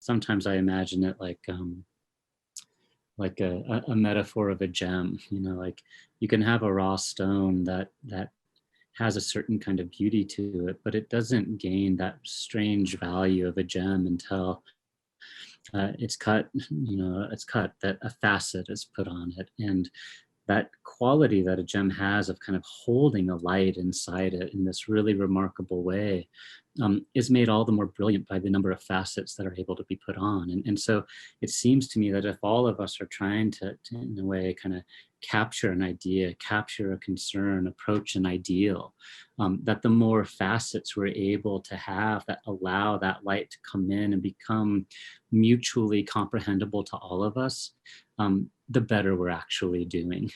sometimes I imagine it like a metaphor of a gem, you know, like you can have a raw stone that has a certain kind of beauty to it, but it doesn't gain that strange value of a gem until it's cut, you know, it's cut, that a facet is put on it. And that quality that a gem has of kind of holding a light inside it in this really remarkable way is made all the more brilliant by the number of facets that are able to be put on. And so it seems to me that if all of us are trying to in a way, kind of capture an idea, capture a concern, approach an ideal, that the more facets we're able to have that allow that light to come in and become mutually comprehensible to all of us, the better we're actually doing.